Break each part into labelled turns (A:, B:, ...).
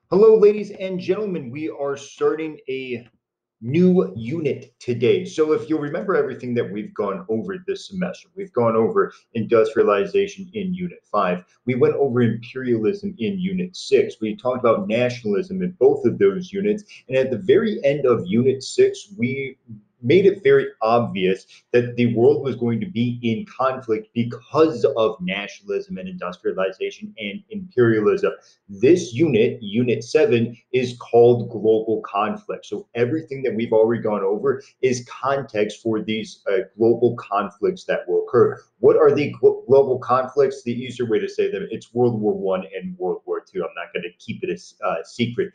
A: Hello, ladies and gentlemen. We are starting a new unit today. So, if you'll remember everything that we've gone over this semester, we've gone over industrialization in Unit 5. We went over imperialism in Unit 6. We talked about nationalism in both of those units. And at the very end of Unit 6, we made it very obvious that the world was going to be in conflict because of nationalism and industrialization and imperialism. This unit, Unit 7, is called global conflict. So everything that we've already gone over is context for these global conflicts that will occur. What are the global conflicts? The easier way to say them, it's World War One and World War Two. I'm not going to keep it a secret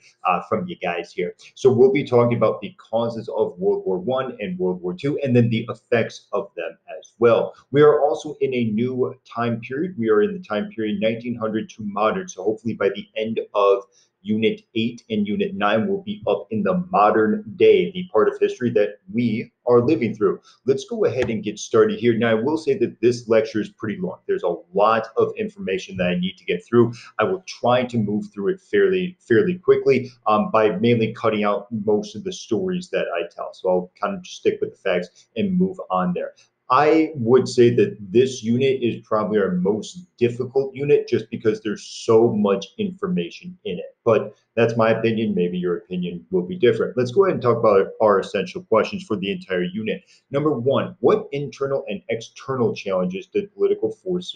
A: from you guys here. So we'll be talking about the causes of World War One and World War Two, and then the effects of them as well. We are also in a new time period. We are in the time period 1900 to modern. So hopefully by the end of Unit 8 and Unit 9 will be up in the modern day, the part of history that we are living through. Let's go ahead and get started here. Now, I will say that this lecture is pretty long. There's a lot of information that I need to get through. I will try to move through it fairly quickly by mainly cutting out most of the stories that I tell. So I'll kind of just stick with the facts and move on there. I would say that this unit is probably our most difficult unit just because there's so much information in it. But that's my opinion. Maybe your opinion will be different. Let's go ahead and talk about our essential questions for the entire unit. Number one, what internal and external challenges did political powers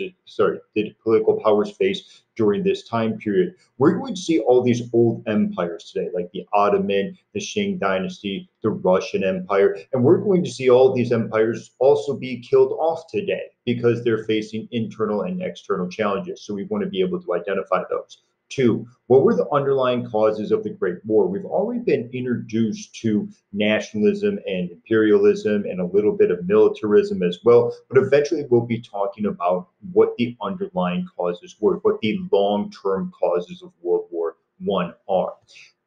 A: face during this time period? We're going to see all these old empires today, like the Ottoman, the Shang dynasty, the Russian Empire, and we're going to see all these empires also be killed off today because they're facing internal and external challenges. So we want to be able to identify those. Two, what were the underlying causes of the Great War? We've already been introduced to nationalism and imperialism and a little bit of militarism as well, but eventually we'll be talking about what the underlying causes were, what the long-term causes of World War One are.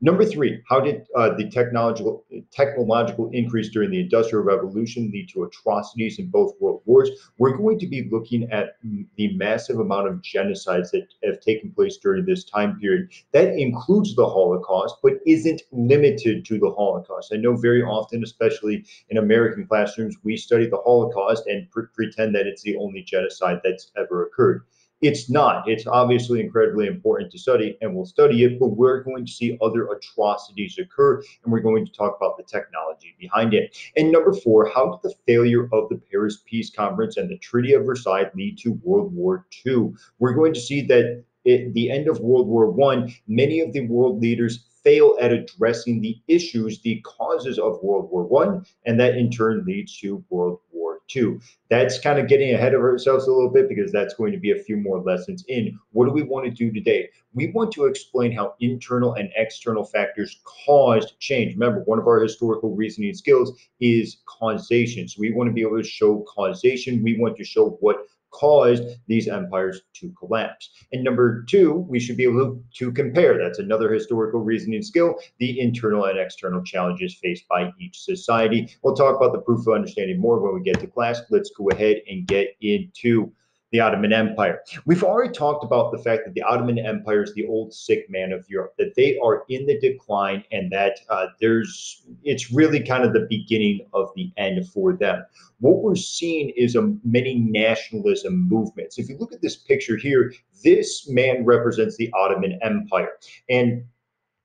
A: Number three, how did the technological increase during the Industrial Revolution lead to atrocities in both world wars? We're going to be looking at the massive amount of genocides that have taken place during this time period. That includes the Holocaust, but isn't limited to the Holocaust. I know very often, especially in American classrooms, we study the Holocaust and pretend that it's the only genocide that's ever occurred. It's not. It's obviously incredibly important to study, and we'll study it, but we're going to see other atrocities occur, and we're going to talk about the technology behind it. And number four, how did the failure of the Paris Peace Conference and the Treaty of Versailles lead to World War II? We're going to see that at the end of World War One, many of the world leaders fail at addressing the issues, the causes of World War One, and that in turn leads to World War II. That's kind of getting ahead of ourselves a little bit because that's going to be a few more lessons in. What do we want to do today? We want to explain how internal and external factors caused change. Remember, one of our historical reasoning skills is causation. So we want to be able to show causation. We want to show what caused these empires to collapse. And number two, we should be able to compare. That's another historical reasoning skill, the internal and external challenges faced by each society. We'll talk about the proof of understanding more when we get to class. Let's go ahead and get into the Ottoman Empire. We've already talked about the fact that the Ottoman Empire is the old sick man of Europe, that they are in the decline, and that it's really kind of the beginning of the end for them. What we're seeing is many nationalism movements. If you look at this picture here, this man represents the Ottoman Empire, and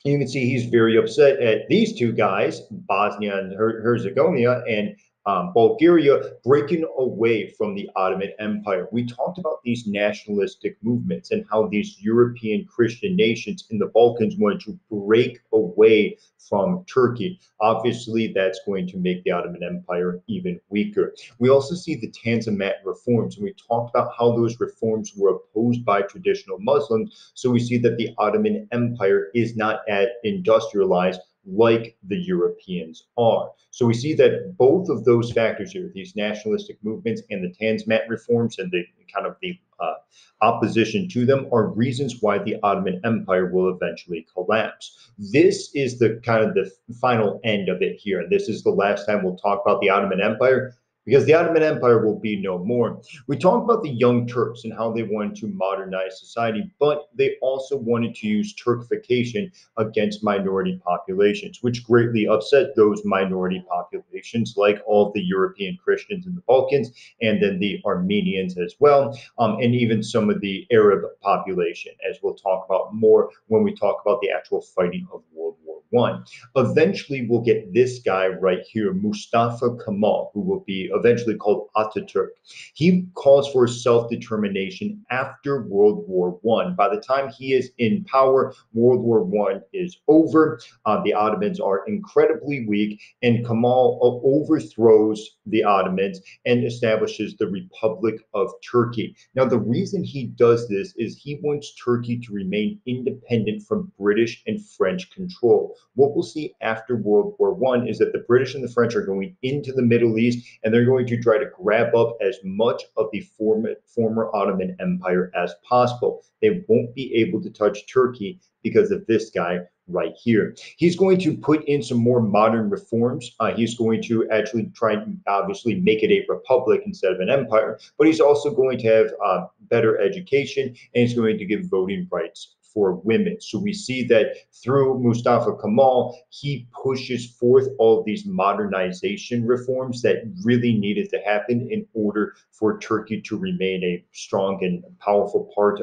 A: you can see he's very upset at these two guys, Bosnia and Herzegovina and Bulgaria, breaking away from the Ottoman Empire. We talked about these nationalistic movements and how these European Christian nations in the Balkans wanted to break away from Turkey. Obviously, that's going to make the Ottoman Empire even weaker. We also see the Tanzimat reforms, and we talked about how those reforms were opposed by traditional Muslims. So we see that the Ottoman Empire is not as industrialized like the Europeans are. So we see that both of those factors here, these nationalistic movements and the Tanzimat reforms and the kind of the opposition to them, are reasons why the Ottoman Empire will eventually collapse. This is the kind of the final end of it here. And this is the last time we'll talk about the Ottoman Empire. because the Ottoman Empire will be no more. We talked about the Young Turks and how they wanted to modernize society, but they also wanted to use Turkification against minority populations, which greatly upset those minority populations, like all the European Christians in the Balkans, and then the Armenians as well, and even some of the Arab population, as we'll talk about more when we talk about the actual fighting of World War I. Eventually, we'll get this guy right here, Mustafa Kemal, who will be eventually called Ataturk. He calls for self-determination after World War I. By the time he is in power, World War I is over. The Ottomans are incredibly weak, and Kemal overthrows the Ottomans and establishes the Republic of Turkey. Now, the reason he does this is he wants Turkey to remain independent from British and French control. What we'll see after World War I is that the British and the French are going into the Middle East, and they're going to try to grab up as much of the former Ottoman Empire as possible. They won't be able to touch Turkey because of this guy right here. He's going to put in some more modern reforms. He's going to actually try and obviously make it a republic instead of an empire, but he's also going to have better education, and he's going to give voting rights for women. So we see that through Mustafa Kemal, he pushes forth all of these modernization reforms that really needed to happen in order for Turkey to remain a strong and powerful part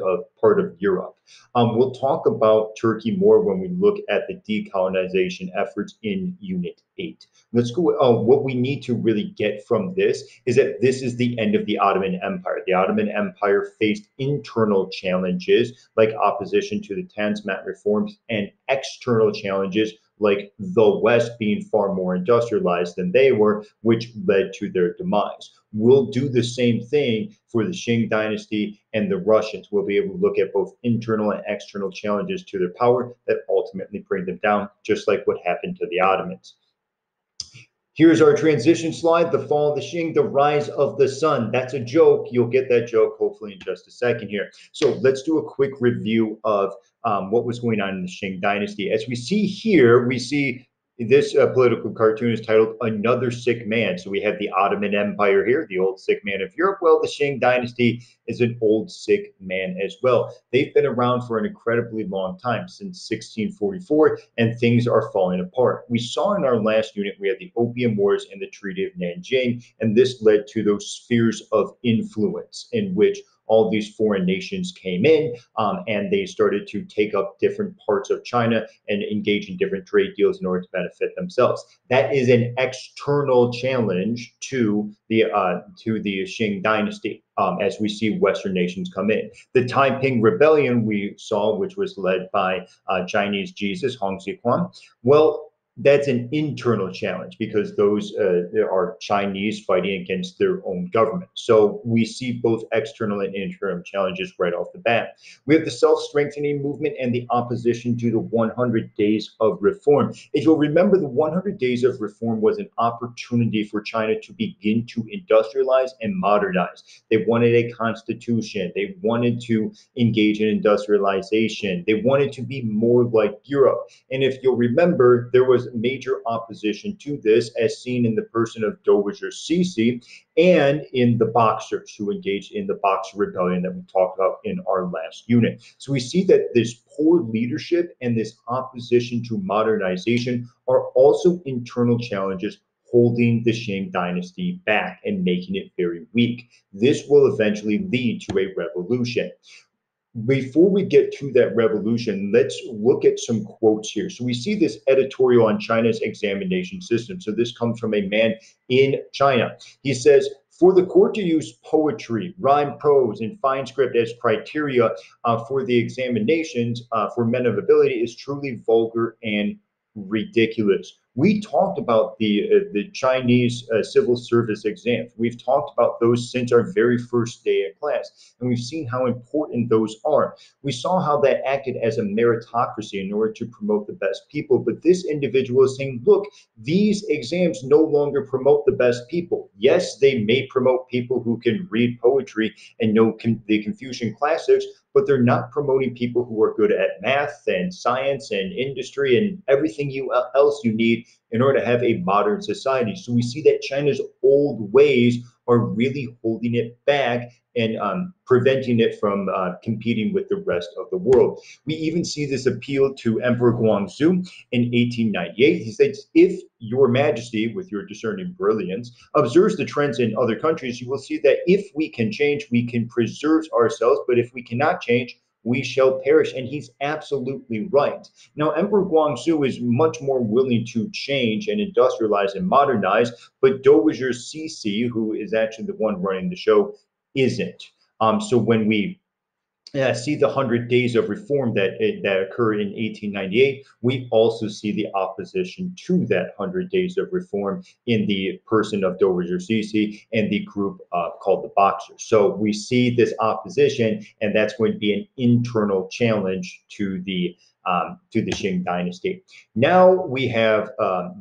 A: of Europe. We'll talk about Turkey more when we look at the decolonization efforts in Unit 8. Let's go. What we need to really get from this is that this is the end of the Ottoman Empire. The Ottoman Empire faced internal challenges like opposition to the Tanzimat reforms and external challenges like the West being far more industrialized than they were, which led to their demise. We'll do the same thing for the Qing dynasty and the Russians. We'll be able to look at both internal and external challenges to their power that ultimately bring them down, just like what happened to the Ottomans. Here's our transition slide, the fall of the Qing, the rise of the sun. That's a joke. You'll get that joke hopefully in just a second here. So let's do a quick review of what was going on in the Qing dynasty. As we see here, we see this political cartoon is titled Another Sick Man. So we have the Ottoman Empire here, the old sick man of Europe. Well, the Qing dynasty is an old sick man as well. They've been around for an incredibly long time, since 1644, and things are falling apart. We saw in our last unit, we had the Opium Wars and the Treaty of Nanjing, and this led to those spheres of influence in which all these foreign nations came in, and they started to take up different parts of China and engage in different trade deals in order to benefit themselves. That is an external challenge to the Qing dynasty, as we see Western nations come in. The Taiping Rebellion we saw, which was led by Chinese Jesus, Hong Xiuquan. Well, that's an internal challenge because those are Chinese fighting against their own government. So we see both external and internal challenges right off the bat. We have the self-strengthening movement and the opposition to the 100 Days of Reform. If you'll remember, the 100 Days of Reform was an opportunity for China to begin to industrialize and modernize. They wanted a constitution. They wanted to engage in industrialization. They wanted to be more like Europe. And if you'll remember, there was major opposition to this, as seen in the person of Dowager Cixi and in the Boxers who engaged in the Boxer Rebellion that we talked about in our last unit. So we see that this poor leadership and this opposition to modernization are also internal challenges holding the Qing dynasty back and making it very weak. This will eventually lead to a revolution. Before we get to that revolution, let's look at some quotes here. So we see this editorial on China's examination system. So this comes from a man in China. He says, for the court to use poetry, rhyme, prose, and fine script as criteria for the examinations for men of ability is truly vulgar and ridiculous. We talked about the Chinese civil service exams. We've talked about those since our very first day in class, and we've seen how important those are. We saw how that acted as a meritocracy in order to promote the best people, but this individual is saying, look, these exams no longer promote the best people. Yes, they may promote people who can read poetry and know the Confucian classics, but they're not promoting people who are good at math and science and industry and everything else you need in order to have a modern society. So we see that China's old ways are really holding it back and preventing it from competing with the rest of the world. We even see this appeal to Emperor Guangxu in 1898. He says, if your majesty, with your discerning brilliance, observes the trends in other countries, you will see that if we can change, we can preserve ourselves, but if we cannot change, we shall perish. And he's absolutely right. Now, Emperor Guangxu is much more willing to change and industrialize and modernize, but Dowager Cixi, who is actually the one running the show, isn't. So when we see the 100 Days of Reform that occurred in 1898, we also see the opposition to that 100 Days of Reform in the person of Dowager Cixi and the group called the Boxers. So we see this opposition, and that's going to be an internal challenge to the Qing dynasty. Now we have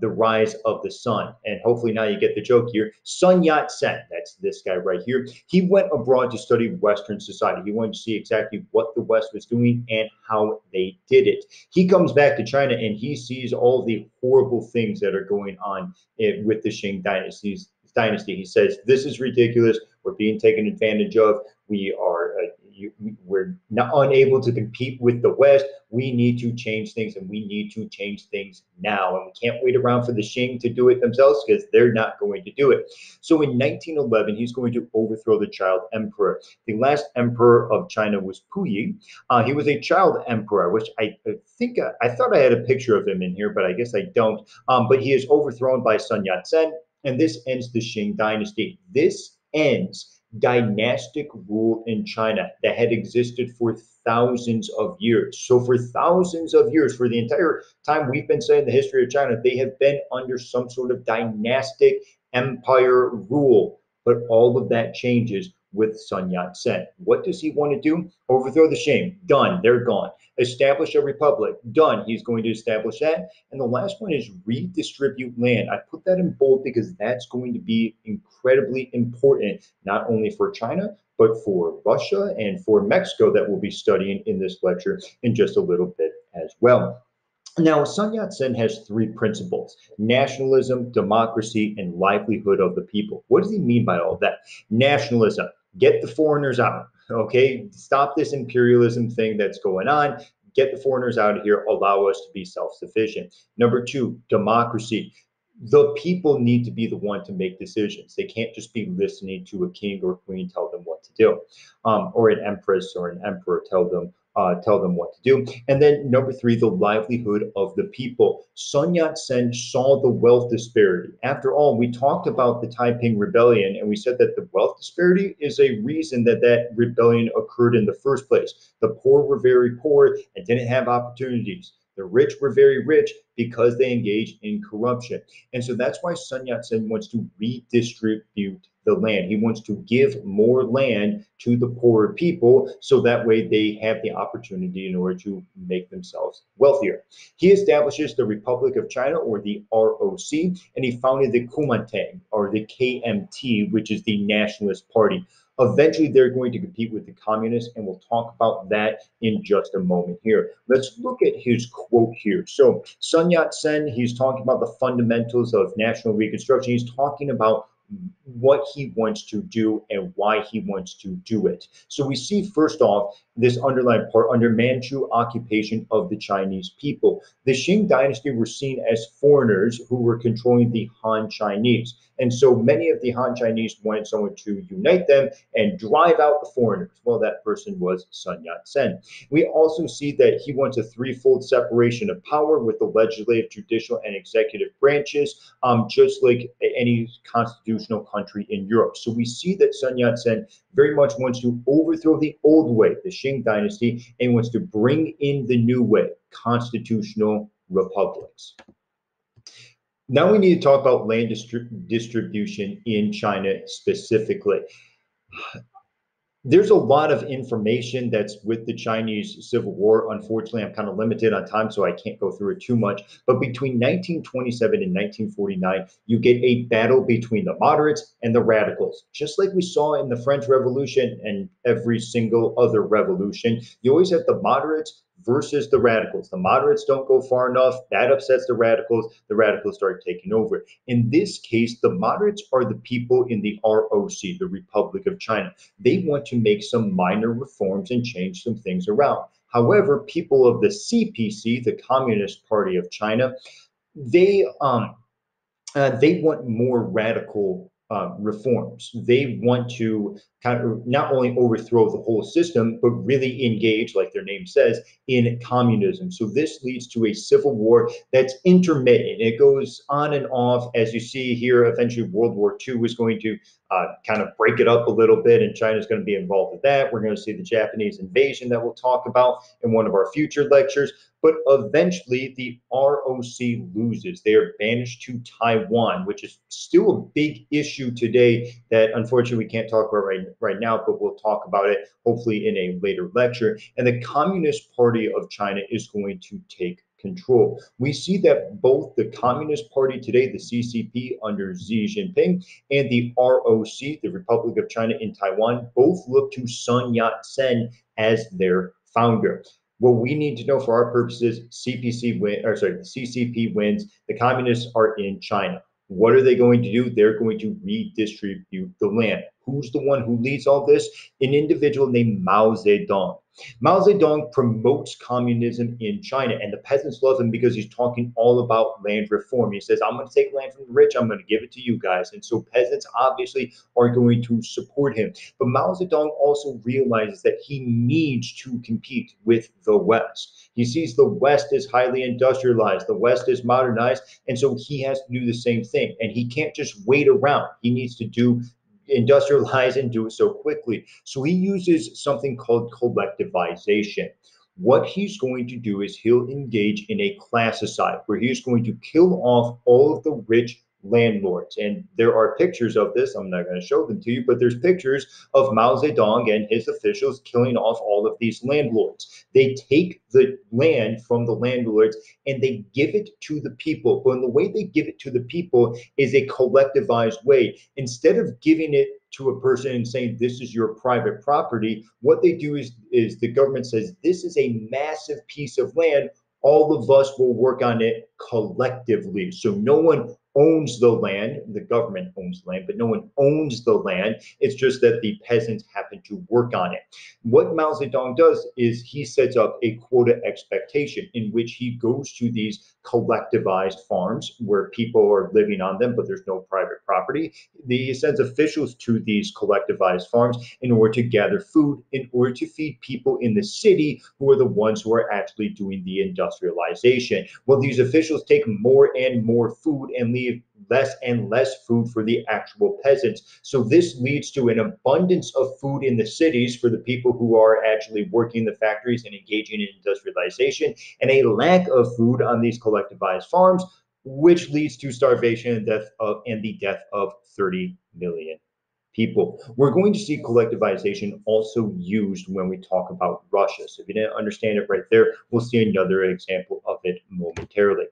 A: the rise of the Sun, and hopefully now you get the joke here. Sun Yat-sen, that's this guy right here. He went abroad to study Western society. He wanted to see exactly what the West was doing and how they did it. He comes back to China and he sees all the horrible things that are going on with the Qing dynasty. He says, this is ridiculous. We're being taken advantage of. We're not unable to compete with the West. We need to change things, and we need to change things now. And we can't wait around for the Qing to do it themselves because they're not going to do it. So in 1911, he's going to overthrow the child emperor. The last emperor of China was Puyi. He was a child emperor, which I think I thought I had a picture of him in here, but I guess I don't. But he is overthrown by Sun Yat-sen, and this ends the Qing dynasty. This ends dynastic rule in China that had existed for thousands of years. So for thousands of years, for the entire time we've been studying the history of China, they have been under some sort of dynastic empire rule. But all of that changes with Sun Yat-sen. What does he want to do? Overthrow the Qing. Done. They're gone. Establish a republic. Done. He's going to establish that. And the last one is redistribute land. I put that in bold because that's going to be incredibly important, not only for China, but for Russia and for Mexico that we'll be studying in this lecture in just a little bit as well. Now, Sun Yat-sen has three principles: nationalism, democracy, and livelihood of the people. What does he mean by all that? Nationalism, get the foreigners out, okay? Stop this imperialism thing that's going on. Get the foreigners out of here, allow us to be self-sufficient. Number two, democracy. The people need to be the one to make decisions. They can't just be listening to a king or queen tell them what to do, or an empress or an emperor tell them what to do. And then number three, the livelihood of the people. Sun Yat-sen saw the wealth disparity. After all, we talked about the Taiping Rebellion, and we said that the wealth disparity is a reason that that rebellion occurred in the first place. The poor were very poor and didn't have opportunities. The rich were very rich because they engaged in corruption. And so that's why Sun Yat-sen wants to redistribute the land. He wants to give more land to the poorer people so that way they have the opportunity in order to make themselves wealthier. He establishes the Republic of China, or the ROC, and he founded the Kuomintang, or the KMT, which is the Nationalist Party. Eventually, they're going to compete with the communists, and we'll talk about that in just a moment here. Let's look at his quote here. So Sun Yat-sen, he's talking about the fundamentals of national reconstruction. He's talking about what he wants to do and why he wants to do it. So we see, first off, this underlying part: under Manchu occupation of the Chinese people. The Qing dynasty were seen as foreigners who were controlling the Han Chinese. And so many of the Han Chinese wanted someone to unite them and drive out the foreigners. Well, that person was Sun Yat-sen. We also see that he wants a threefold separation of power with the legislative, judicial, and executive branches, just like any constitutional country in Europe. So we see that Sun Yat-sen very much wants to overthrow the old way, the Qing dynasty, and wants to bring in the new way, constitutional republics. Now we need to talk about land distribution in China specifically. There's a lot of information that's with the Chinese Civil War. Unfortunately, I'm kind of limited on time, so I can't go through it too much. But between 1927 and 1949, you get a battle between the moderates and the radicals. Just like we saw in the French Revolution and every single other revolution, you always have the moderates versus the radicals. The moderates don't go far enough. That upsets the radicals. The radicals start taking over. In this case, the moderates are the people in the ROC, the Republic of China. They want to make some minor reforms and change some things around. However, people of the CPC, the Communist Party of China, they they want more radical reforms. They want to kind of not only overthrow the whole system, but really engage, like their name says, in communism. So this leads to a civil war that's intermittent. It goes on and off. As you see here, eventually World War II is going to kind of break it up a little bit, and China's going to be involved with that. We're going to see the Japanese invasion that we'll talk about in one of our future lectures. But eventually, the ROC loses. They are banished to Taiwan, which is still a big issue today that unfortunately we can't talk about right now, but we'll talk about it hopefully in a later lecture. And the Communist Party of China is going to take control. We see that both the Communist Party today, the CCP under Xi Jinping, and the ROC, the Republic of China in Taiwan, both look to Sun Yat-sen as their founder. What we need to know for our purposes, the CCP wins. The communists are in China. What are they going to do? They're going to redistribute the land. Who's the one who leads all this? An individual named Mao Zedong. Mao Zedong promotes communism in China, and the peasants love him because he's talking all about land reform. He says, I'm going to take land from the rich, I'm going to give it to you guys. And so peasants obviously are going to support him. But Mao Zedong also realizes that he needs to compete with the West. He sees the West as highly industrialized, the West is modernized, and so he has to do the same thing. And he can't just wait around. He needs to industrialize and do it so quickly. So he uses something called collectivization. What he's going to do is he'll engage in a classicide where he's going to kill off all of the rich landlords. And there are pictures of this. I'm not going to show them to you, but there's pictures of Mao Zedong and his officials killing off all of these landlords. They take the land from the landlords and they give it to the people. But the way they give it to the people is a collectivized way. Instead of giving it to a person and saying this is your private property, what they do is the government says this is a massive piece of land. All of us will work on it collectively. So no one owns the land. The government owns the land, but no one owns the land. It's just that the peasants happen to work on it. What Mao Zedong does is he sets up a quota expectation in which he goes to these collectivized farms where people are living on them, but there's no private property. He sends officials to these collectivized farms in order to gather food, in order to feed people in the city who are the ones who are actually doing the industrialization. Well, these officials take more and more food and leave less and less food for the actual peasants. So this leads to an abundance of food in the cities for the people who are actually working in the factories and engaging in industrialization, and a lack of food on these collectivized farms, which leads to starvation and the death of 30 million people. We're going to see collectivization also used when we talk about Russia. So if you didn't understand it right there, we'll see another example of it momentarily.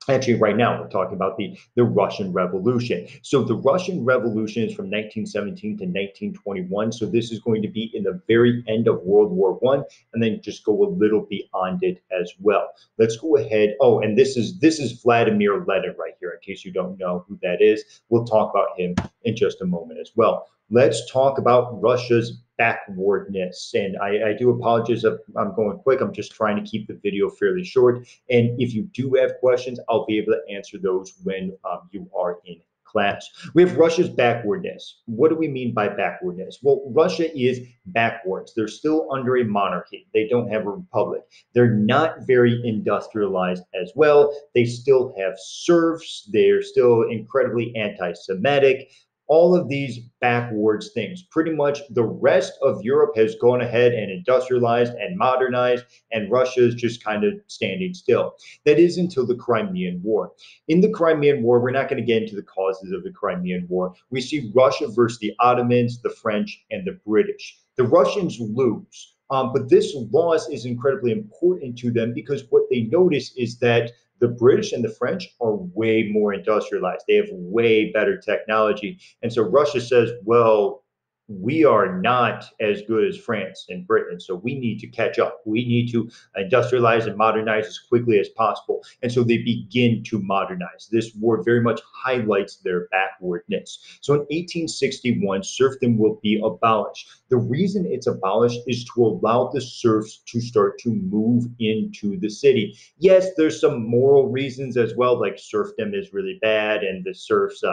A: Actually, right now we're talking about the Russian Revolution. So the Russian Revolution is from 1917 to 1921. So this is going to be in the very end of World War One, and then just go a little beyond it as well. Let's go ahead. Oh, and this is Vladimir Lenin right here. In case you don't know who that is, we'll talk about him in just a moment as well. Let's talk about Russia's backwardness. And I do apologize if I'm going quick. I'm just trying to keep the video fairly short. And if you do have questions, I'll be able to answer those when you are in class. We have Russia's backwardness. What do we mean by backwardness? Well, Russia is backwards. They're still under a monarchy. They don't have a republic. They're not very industrialized as well. They still have serfs. They're still incredibly anti-Semitic. all of these backwards things. Pretty much the rest of Europe has gone ahead and industrialized and modernized, and Russia is just kind of standing still. That is until the Crimean War. In the Crimean War, we're not going to get into the causes of the Crimean War. We see Russia versus the Ottomans, the French, and the British. The Russians lose. But this loss is incredibly important to them because what they notice is that the British and the French are way more industrialized. They have way better technology. And so Russia says, well, we are not as good as France and Britain. So we need to catch up. We need to industrialize and modernize as quickly as possible. And so they begin to modernize. This war very much highlights their backwardness. So in 1861, serfdom will be abolished. The reason it's abolished is to allow the serfs to start to move into the city. Yes, there's some moral reasons as well, like serfdom is really bad and the serfs,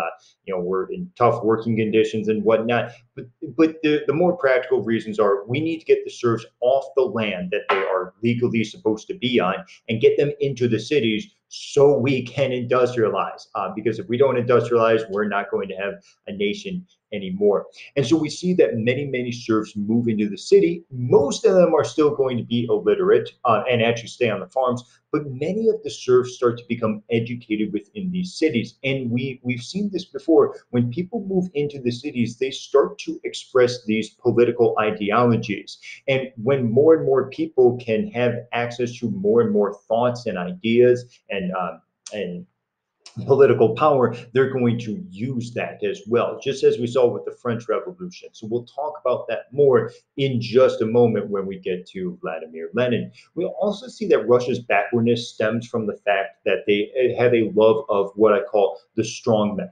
A: were in tough working conditions and whatnot. But the more practical reasons are we need to get the serfs off the land that they are legally supposed to be on and get them into the cities so we can industrialize. Because if we don't industrialize, we're not going to have a nation anymore. And so we see that many serfs move into the city. Most of them are still going to be illiterate and actually stay on the farms, but many of the serfs start to become educated within these cities. And we've seen this before. When people move into the cities, they start to express these political ideologies. And when more and more people can have access to more and more thoughts and ideas and political power, they're going to use that as well, just as we saw with the French Revolution. So we'll talk about that more in just a moment when we get to Vladimir Lenin. We'll also see that Russia's backwardness stems from the fact that they have a love of what I call the strongman.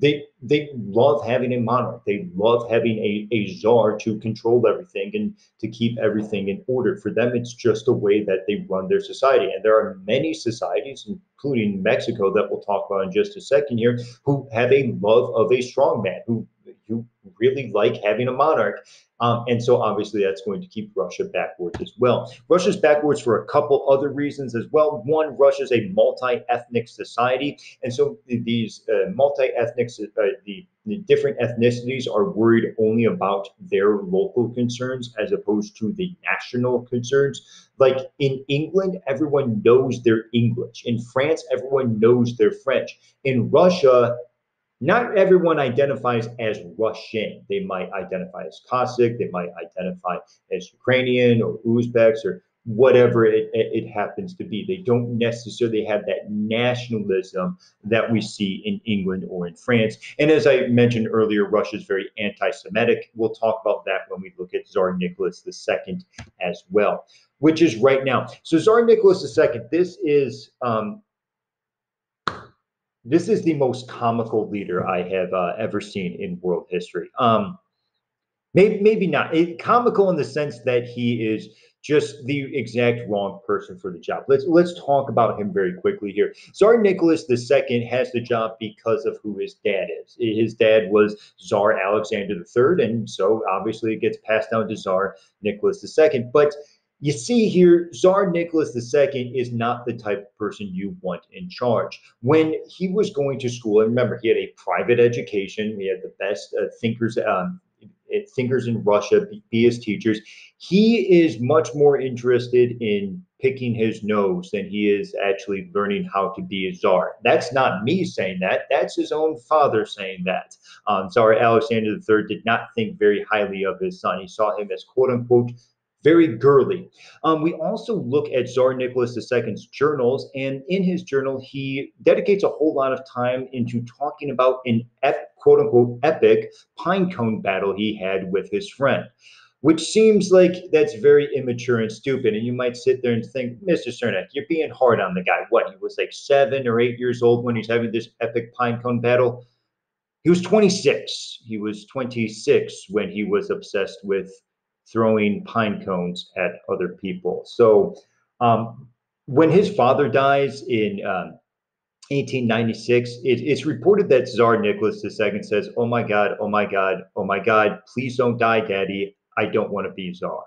A: They love having a monarch. They love having a czar to control everything and to keep everything in order. For them, it's just a way that they run their society. And there are many societies, including Mexico, that we'll talk about in just a second here, who have a love of a strong man, who really like having a monarch. And so obviously that's going to keep Russia backwards as well. Russia's backwards for a couple other reasons as well. One, Russia's a multi-ethnic society. And so these multi-ethnic, the different ethnicities are worried only about their local concerns as opposed to the national concerns. Like in England, everyone knows their English. In France, everyone knows their French. In Russia, not everyone identifies as Russian. They might identify as Cossack, they might identify as Ukrainian or Uzbeks or whatever it happens to be. They don't necessarily have that nationalism that we see in England or in France. And as I mentioned earlier, Russia is very anti-Semitic. We'll talk about that when we look at Tsar Nicholas II as well, which is right now. So Tsar Nicholas II, this is the most comical leader I have ever seen in world history. Maybe not comical in the sense that he is just the exact wrong person for the job. Let's talk about him very quickly here. Tsar Nicholas II has the job because of who his dad is. His dad was Tsar Alexander III, and so obviously it gets passed down to Tsar Nicholas II. But you see here, Tsar Nicholas II is not the type of person you want in charge. When he was going to school, and remember, he had a private education. He had the best thinkers in Russia be his teachers. He is much more interested in picking his nose than he is actually learning how to be a czar. That's not me saying that. That's his own father saying that. Tsar Alexander III did not think very highly of his son. He saw him as, quote unquote, very girly. We also look at Tsar Nicholas II's journals, and in his journal, he dedicates a whole lot of time into talking about an quote unquote epic pinecone battle he had with his friend, which seems like that's very immature and stupid. And you might sit there and think, Mr. Cernak, you're being hard on the guy. What, he was like 7 or 8 years old when he's having this epic pinecone battle? He was 26. He was 26 when he was obsessed with throwing pine cones at other people. So when his father dies in 1896, it's reported that Tsar Nicholas II says, oh my God, oh my God, oh my God, please don't die, Daddy. I don't want to be Tsar.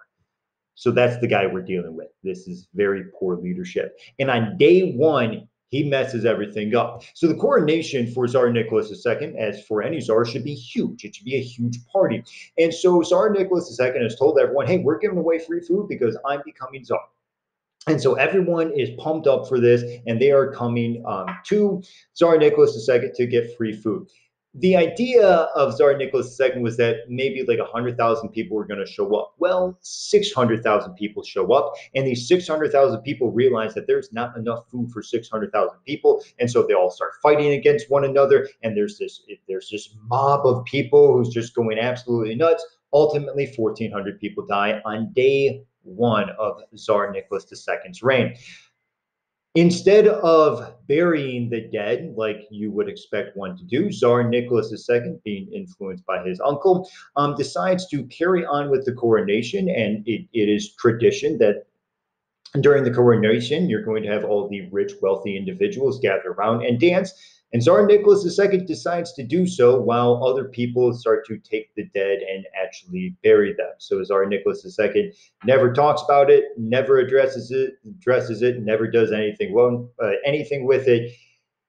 A: So that's the guy we're dealing with. This is very poor leadership. And on day one, he messes everything up. So the coronation for Tsar Nicholas II, as for any Tsar, should be huge. It should be a huge party. And so Tsar Nicholas II has told everyone, hey, we're giving away free food because I'm becoming Tsar. And so everyone is pumped up for this, and they are coming to Tsar Nicholas II to get free food. The idea of Tsar Nicholas II was that maybe like 100,000 people were going to show up. Well, 600,000 people show up, and these 600,000 people realize that there's not enough food for 600,000 people, and so they all start fighting against one another. And there's this mob of people who's just going absolutely nuts. Ultimately, 1,400 people die on day one of Tsar Nicholas II's reign. Instead of burying the dead like you would expect one to do, Tsar Nicholas II, being influenced by his uncle, decides to carry on with the coronation. And it is tradition that during the coronation, you're going to have all the rich, wealthy individuals gather around and dance. And Tsar Nicholas II decides to do so while other people start to take the dead and actually bury them. So Tsar Nicholas II never talks about it, never addresses it, never does anything wrong, anything with it.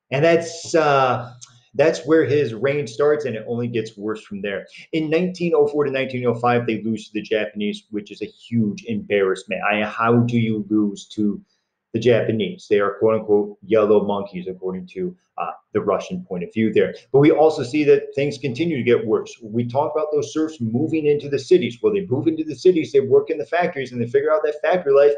A: And that's where his reign starts, and it only gets worse from there. In 1904 to 1905, they lose to the Japanese, which is a huge embarrassment. How do you lose to the Japanese? They are quote unquote yellow monkeys, according to the Russian point of view there. But we also see that things continue to get worse. We talk about those serfs moving into the cities. Well, they move into the cities, they work in the factories, and they figure out that factory life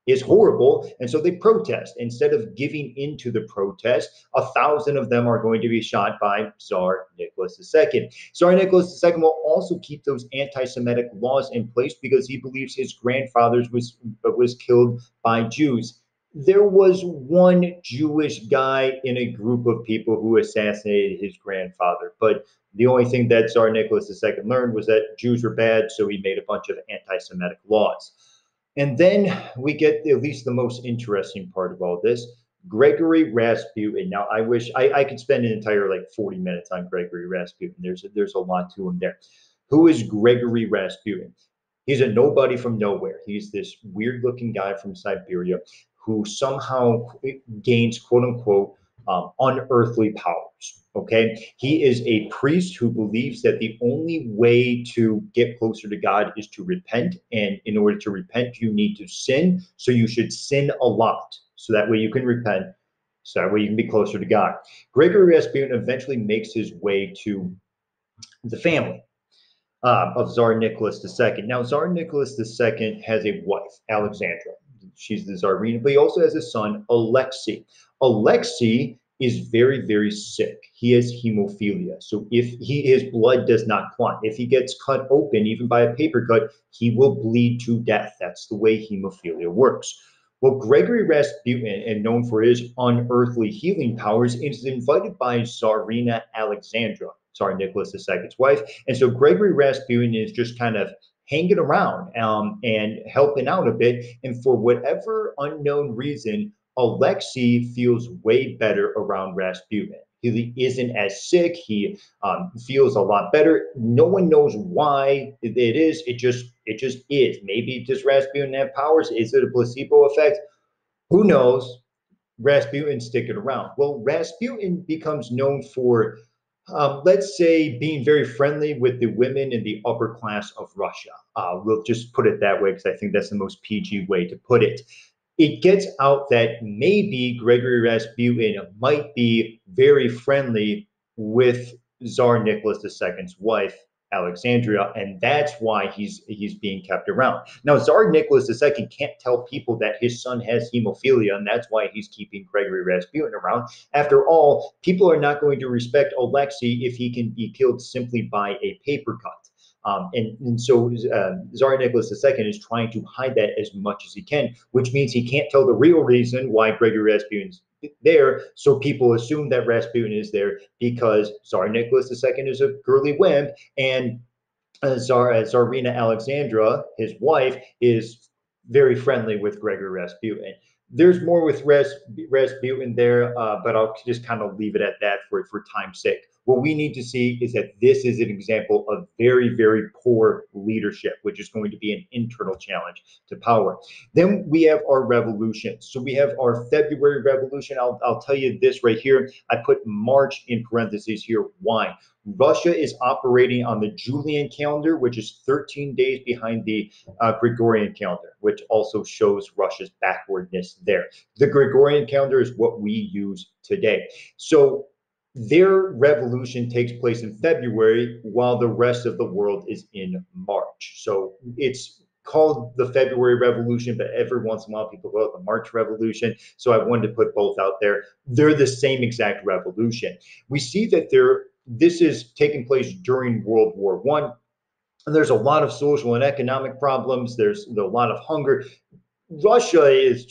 A: is horrible, and so they protest. Instead of giving into the protest, 1,000 of them are going to be shot by Tsar Nicholas II. Tsar Nicholas II will also keep those anti-Semitic laws in place because he believes his grandfather was killed by Jews. There was one Jewish guy in a group of people who assassinated his grandfather, but the only thing that Tsar Nicholas II learned was that Jews were bad, so he made a bunch of anti-Semitic laws. And then we get at least the most interesting part of all this, Gregory Rasputin. Now, I wish I could spend an entire like 40 minutes on Gregory Rasputin. There's a lot to him there. Who is Gregory Rasputin? He's a nobody from nowhere. He's this weird looking guy from Siberia who somehow gains quote unquote unearthly powers. Okay. He is a priest who believes that the only way to get closer to God is to repent. And in order to repent, you need to sin. So you should sin a lot. So that way you can repent. So that way you can be closer to God. Gregory Rasputin eventually makes his way to the family of Tsar Nicholas II. Now, Tsar Nicholas II has a wife, Alexandra. She's the Tsarina, but he also has a son, Alexei. Alexei is very, very sick. He has hemophilia. So if his blood does not clot, if he gets cut open, even by a paper cut, he will bleed to death. That's the way hemophilia works. Well, Gregory Rasputin, and known for his unearthly healing powers, is invited by Tsarina Alexandra, Tsar Nicholas II's wife. And so Gregory Rasputin is just kind of hanging around and helping out a bit. And for whatever unknown reason, Alexei feels way better around Rasputin. He isn't as sick. He feels a lot better. No one knows why it is. It just is. Maybe does Rasputin have powers? Is it a placebo effect? Who knows? Rasputin sticking around. Well, Rasputin becomes known for, let's say, being very friendly with the women in the upper class of Russia. We'll just put it that way because I think that's the most PG way to put it. It gets out that maybe Gregory Rasputin might be very friendly with Tsar Nicholas II's wife, Alexandria, and that's why he's being kept around. Now, Tsar Nicholas II can't tell people that his son has hemophilia, and that's why he's keeping Gregory Rasputin around. After all, people are not going to respect Alexei if he can be killed simply by a paper cut. And so Tsar Nicholas II is trying to hide that as much as he can, which means he can't tell the real reason why Gregory Rasputin's there. So people assume that Rasputin is there because Tsar Nicholas II is a girly wimp, and Tsarina Alexandra, his wife, is very friendly with Gregory Rasputin. There's more with Rasputin there, but I'll just kind of leave it at that for time's sake. What we need to see is that this is an example of very, very poor leadership, which is going to be an internal challenge to power. Then we have our revolutions. So we have our February revolution. I'll tell you this right here. I put March in parentheses here. Why? Russia is operating on the Julian calendar, which is 13 days behind the Gregorian calendar, which also shows Russia's backwardness there. The Gregorian calendar is what we use today. So their revolution takes place in February while the rest of the world is in March. So it's called the February Revolution, but every once in a while people call it the March Revolution. So I wanted to put both out there. They're the same exact revolution. We see that this is taking place during World War I. And there's a lot of social and economic problems. There's a lot of hunger. Russia's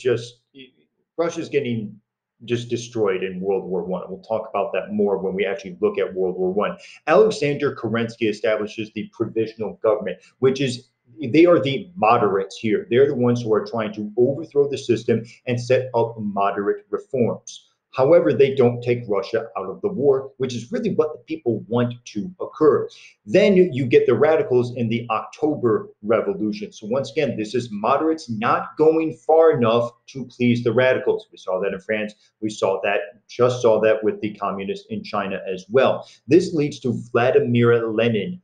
A: getting just destroyed in World War I. We'll talk about that more when we actually look at World War I. Alexander Kerensky establishes the provisional government, which is they are the moderates here. They're the ones who are trying to overthrow the system and set up moderate reforms. However, they don't take Russia out of the war, which is really what the people want to occur. Then you get the radicals in the October Revolution. So once again, this is moderates not going far enough to please the radicals. We saw that in France. We saw that with the communists in China as well. This leads to Vladimir Lenin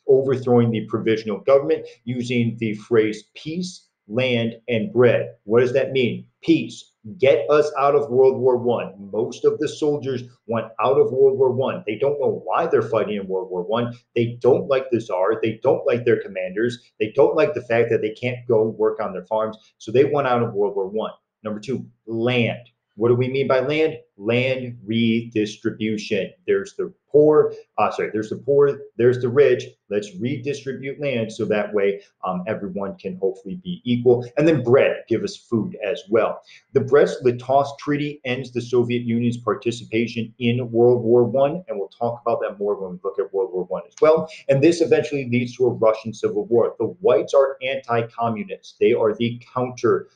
A: overthrowing the provisional government using the phrase peace, land, and bread. What does that mean? Peace. Get us out of World War I. Most of the soldiers want out of World War I. They don't know why they're fighting in World War I. They don't like the Tsar. They don't like their commanders. They don't like the fact that they can't go work on their farms. So they want out of World War I. Number two, land. What do we mean by land? Land redistribution. There's the poor, there's the rich. Let's redistribute land so that way everyone can hopefully be equal. And then bread, give us food as well. The Brest-Litovsk Treaty ends the Soviet Union's participation in World War I, and we'll talk about that more when we look at World War I as well. And this eventually leads to a Russian civil war. The whites are anti-communists. They are the counter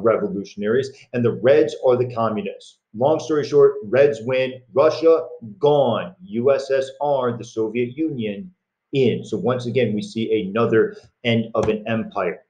A: revolutionaries, and the Reds are the communists. Long story short, Reds win. Russia gone. USSR, the Soviet Union, in. So once again, we see another end of an empire.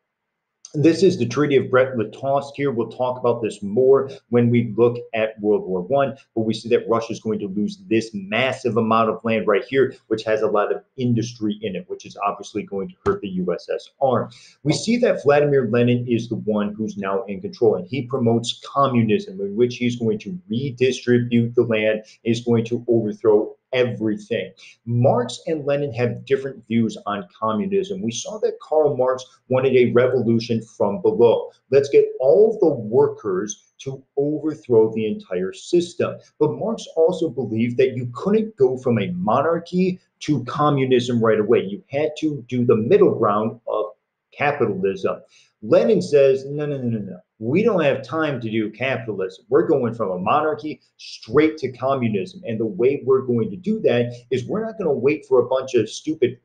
A: This is the Treaty of Brest-Litovsk here. We'll talk about this more when we look at World War I, but we see that Russia is going to lose this massive amount of land right here, which has a lot of industry in it, which is obviously going to hurt the USSR. We see that Vladimir Lenin is the one who's now in control, and he promotes communism, in which he's going to redistribute the land, is going to overthrow everything. Marx and Lenin have different views on communism. We saw that Karl Marx wanted a revolution from below. Let's get all the workers to overthrow the entire system. But Marx also believed that you couldn't go from a monarchy to communism right away. You had to do the middle ground of capitalism. Lenin says, no. We don't have time to do capitalism. We're going from a monarchy straight to communism. And the way we're going to do that is we're not going to wait for a bunch of stupid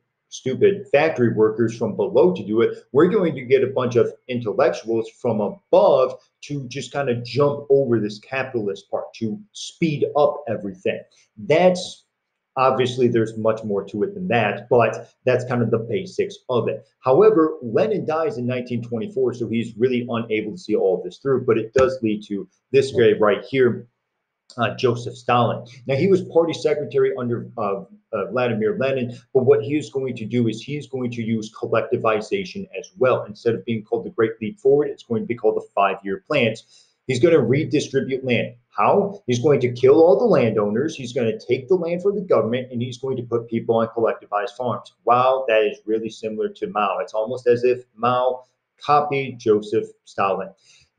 A: factory workers from below to do it. We're going to get a bunch of intellectuals from above to just kind of jump over this capitalist part, to speed up everything. That's obviously, there's much more to it than that, but that's kind of the basics of it. However, Lenin dies in 1924, so he's really unable to see all of this through, but it does lead to this guy right here, Joseph Stalin. Now, he was party secretary under Vladimir Lenin, but what he is going to do is he's going to use collectivization as well. Instead of being called the Great Leap Forward, it's going to be called the 5-year plans. He's going to redistribute land. How? He's going to kill all the landowners. He's going to take the land from the government, and he's going to put people on collectivized farms. Wow, that is really similar to Mao. It's almost as if Mao copied Joseph Stalin.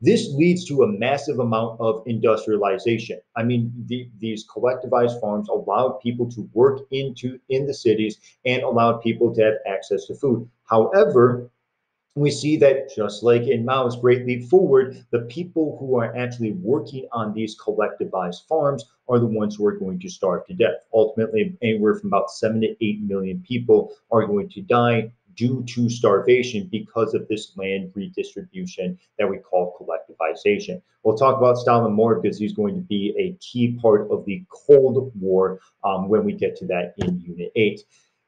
A: This leads to a massive amount of industrialization. I mean, these collectivized farms allowed people to work in the cities and allowed people to have access to food. However, we see that just like in Mao's Great Leap Forward, the people who are actually working on these collectivized farms are the ones who are going to starve to death. Ultimately, anywhere from about 7 to 8 million people are going to die due to starvation because of this land redistribution that we call collectivization. We'll talk about Stalin more because he's going to be a key part of the Cold War when we get to that in Unit 8.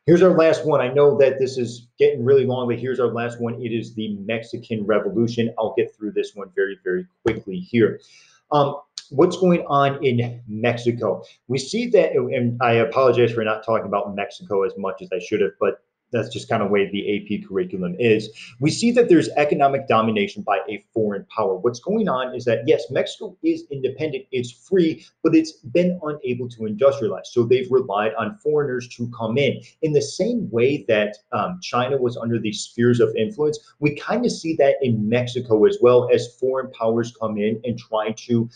A: Here's our last one. I know that this is getting really long, but here's our last one. It is the Mexican Revolution. I'll get through this one very, very quickly here. What's going on in Mexico? We see that, and I apologize for not talking about Mexico as much as I should have, but that's just kind of the way the AP curriculum is. We see that there's economic domination by a foreign power. What's going on is that, yes, Mexico is independent, it's free, but it's been unable to industrialize. So they've relied on foreigners to come in the same way that China was under these spheres of influence. We kind of see that in Mexico as well, as foreign powers come in and try to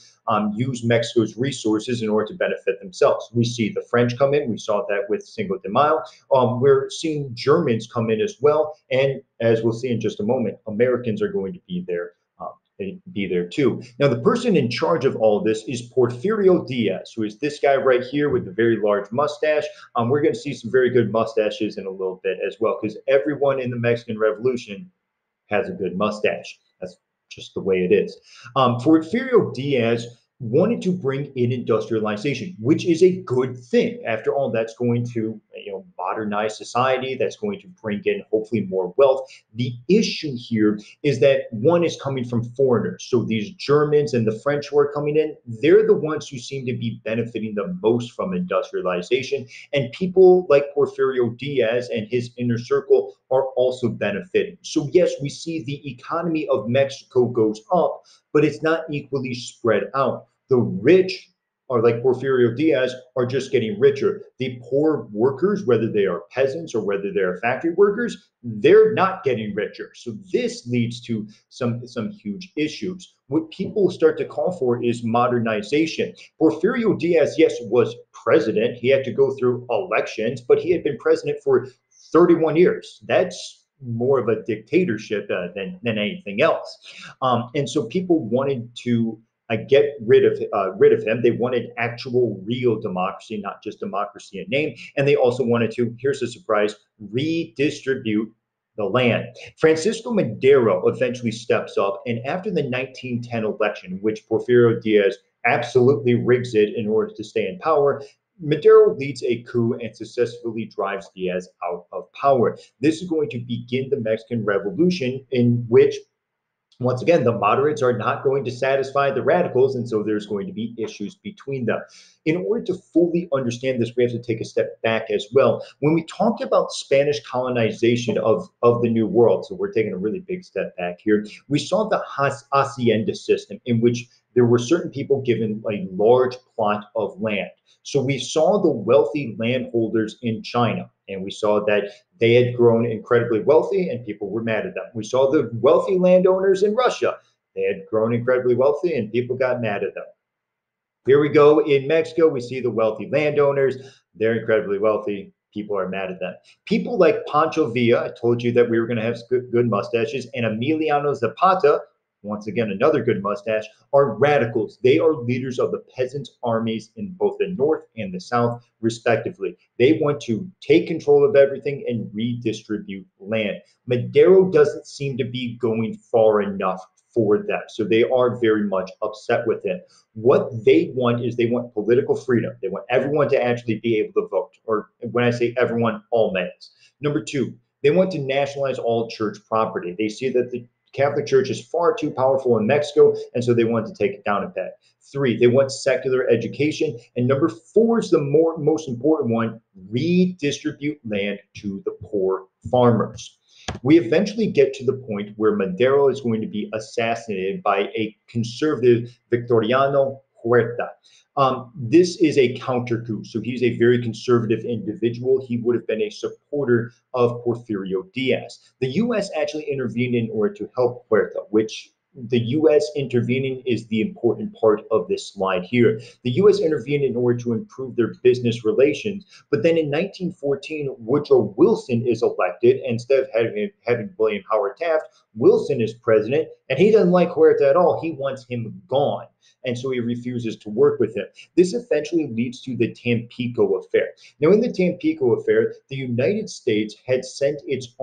A: use Mexico's resources in order to benefit themselves. We see the French come in. We saw that with Cinco de Mayo. We're seeing Germans come in as well. And as we'll see in just a moment, Americans are going to be there. Too. Now, the person in charge of all of this is Porfirio Diaz, who is this guy right here with the very large mustache. We're going to see some very good mustaches in a little bit as well, because everyone in the Mexican Revolution has a good mustache. That's just the way it is. Porfirio Diaz wanted to bring in industrialization, which is a good thing. After all, that's going to modernize society. That's going to bring in hopefully more wealth. The issue here is that one is coming from foreigners. So these Germans and the French who are coming in, they're the ones who seem to be benefiting the most from industrialization. And people like Porfirio Diaz and his inner circle are also benefiting. So yes, we see the economy of Mexico goes up, but it's not equally spread out. The rich are like Porfirio Diaz are just getting richer. The poor workers, whether they are peasants or whether they are factory workers, they're not getting richer. So this leads to some huge issues. What people start to call for is modernization. Porfirio Diaz, yes, was president. He had to go through elections, but he had been president for 31 years. That's more of a dictatorship than anything else. And so people wanted to get rid of him. They wanted actual, real democracy, not just democracy in name. And they also wanted to, here's a surprise, redistribute the land. Francisco Madero eventually steps up, and after the 1910 election, in which Porfirio Diaz absolutely rigs it in order to stay in power, Madero leads a coup and successfully drives Diaz out of power. This is going to begin the Mexican Revolution, in which, once again, the moderates are not going to satisfy the radicals, and so there's going to be issues between them. In order to fully understand this, we have to take a step back as well. When we talk about Spanish colonization of the New World, so we're taking a really big step back here, we saw the hacienda system, in which there were certain people given a large plot of land. So we saw the wealthy landholders in China, and we saw that they had grown incredibly wealthy and people were mad at them. We saw the wealthy landowners in Russia. They had grown incredibly wealthy and people got mad at them. Here we go in Mexico. We see the wealthy landowners. They're incredibly wealthy. People are mad at them. People like Pancho Villa, I told you that we were going to have good mustaches, and Emiliano Zapata, once again, another good mustache, are radicals. They are leaders of the peasants' armies in both the North and the South, respectively. They want to take control of everything and redistribute land. Madero doesn't seem to be going far enough for that. So they are very much upset with him. What they want is they want political freedom. They want everyone to actually be able to vote. Or when I say everyone, all males. Number two, they want to nationalize all church property. They see that the Catholic Church is far too powerful in Mexico, and so they want to take it down a peg. Three, they want secular education. And number four is the most important one, redistribute land to the poor farmers. We eventually get to the point where Madero is going to be assassinated by a conservative Victoriano Huerta. This is a counter coup. So he's a very conservative individual. He would have been a supporter of Porfirio Diaz. The U.S. actually intervened in order to help Huerta, which the U.S. intervening is the important part of this slide here. The U.S. intervened in order to improve their business relations, but then in 1914, Woodrow Wilson is elected. Instead of having William Howard Taft, Wilson is president, And he doesn't like Huerta at all. He wants him gone. And so he refuses to work with him. This eventually leads to the Tampico affair. Now, in the Tampico affair, the United States had sent its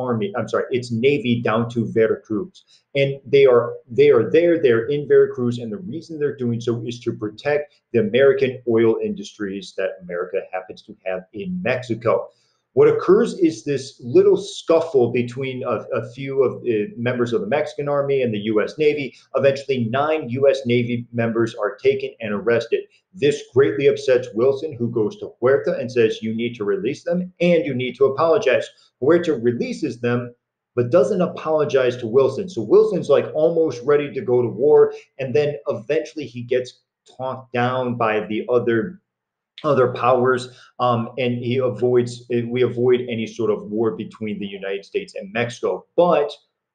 A: navy down to Veracruz. And they're in Veracruz, and the reason they're doing so is to protect the American oil industries that America happens to have in Mexico. What occurs is this little scuffle between a few of the members of the Mexican army and the U.S. Navy. Eventually, 9 U.S. Navy members are taken and arrested. This greatly upsets Wilson, who goes to Huerta and says, you need to release them and you need to apologize. Huerta releases them, but doesn't apologize to Wilson. So Wilson's like almost ready to go to war. And then eventually he gets talked down by the other powers, and we avoid any sort of war between the United States and Mexico. But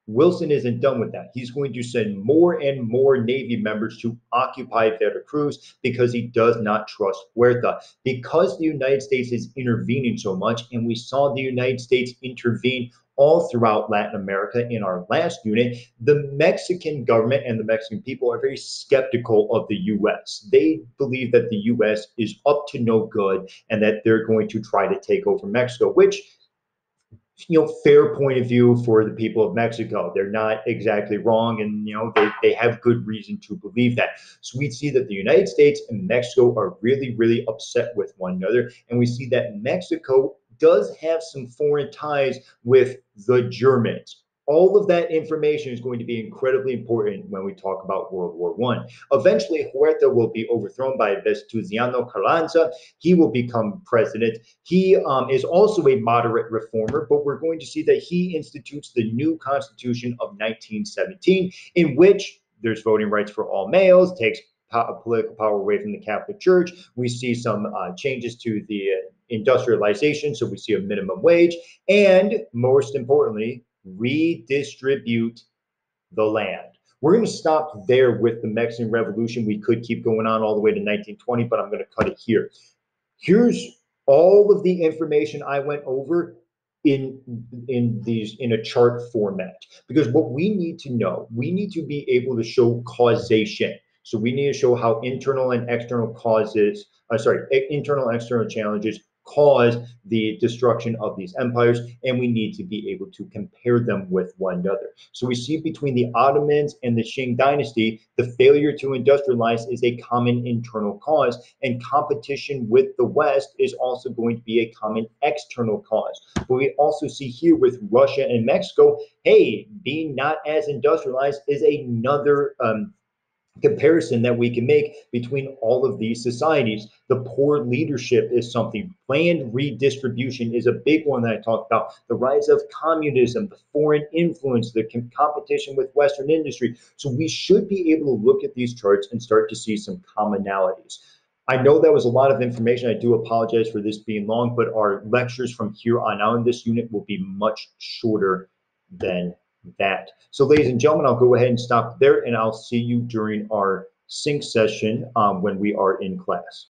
A: Wilson isn't done with that. He's going to send more and more Navy members to occupy Veracruz because he does not trust Huerta. Because the United States is intervening so much, and we saw the United States intervene all throughout Latin America in our last unit, the Mexican government and the Mexican people are very skeptical of the US. They believe that the US is up to no good and that they're going to try to take over Mexico, which, fair point of view for the people of Mexico. They're not exactly wrong, and they have good reason to believe that. So we see that the United States and Mexico are really, really upset with one another, and we see that Mexico does have some foreign ties with the Germans. All of that information is going to be incredibly important when we talk about World War I. Eventually, Huerta will be overthrown by Venustiano Carranza. He will become president. He is also a moderate reformer, but we're going to see that he institutes the new Constitution of 1917, in which there's voting rights for all males, takes political power away from the Catholic Church. We see some changes to the industrialization, so we see a minimum wage, and most importantly, redistribute the land. We're going to stop there with the Mexican Revolution. We could keep going on all the way to 1920, but I'm going to cut it here. Here's all of the information I went over in a chart format, because what we need to know, we need to be able to show causation. So we need to show how internal and external internal and external challenges cause the destruction of these empires, and we need to be able to compare them with one another. So we see between the Ottomans and the Qing dynasty, the failure to industrialize is a common internal cause, and competition with the West is also going to be a common external cause. But we also see here with Russia and Mexico, hey, being not as industrialized is another comparison that we can make between all of these societies. The poor leadership is something. Land redistribution is a big one that I talked about. The rise of communism, the foreign influence, the competition with Western industry. So we should be able to look at these charts and start to see some commonalities. I know that was a lot of information. I do apologize for this being long, but our lectures from here on out in this unit will be much shorter than that. So ladies and gentlemen, I'll go ahead and stop there, and I'll see you during our sync session when we are in class.